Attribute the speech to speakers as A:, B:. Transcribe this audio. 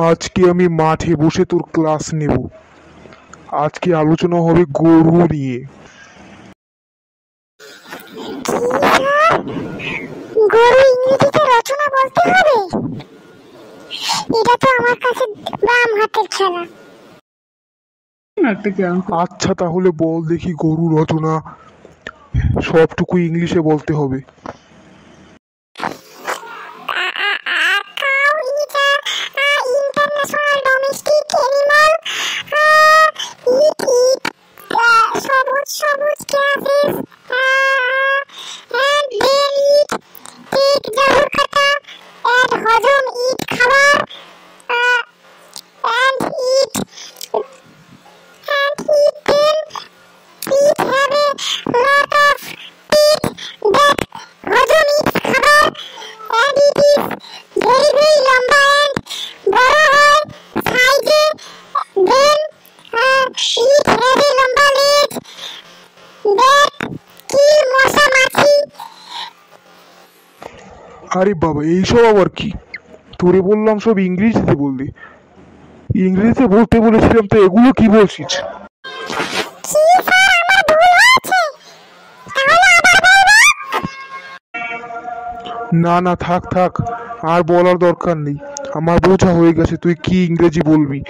A: আজকে আমি মাঠে বসে তোর ক্লাস নেব। আজকে আলোচনা হবে গরু নিয়ে।
B: কি স্যার, গরু ইংরেজিতে রচনা বলতে হবে? এটা তো আমার কাছে বাম হাতের খেলা।
A: আচ্ছা তাহলে বল দেখি গরু রচনা সবটুকু ইংলিশে বলতে হবে।
B: Cow is a international domestic animal. It সবুজ সবুজ grasses and they eat take জাবর কাটা and হজম eat খাবার and eat then teeth have a lot of teeth that হজম eat খাবার and it is very very লম্বা and বড় হয় সাইজে then it has a লম্বা লেজ that kill মশা মাছি।
A: আরে বাবা, এইসব আবার কি? তোরে বললাম সব ইংরেজিতে বললি। ইংরেজিতে বলতে বলেছিলাম, তো এগুলো কি বলছিস?
B: কি স্যার, আমার ভুল হয়েছে, তাহলে আবার বলবো?
A: না না, থাক থাক, আর বলার দরকার নেই। আমার বোঝা হয়ে গেছে তুই কি ইংরেজি বলবি।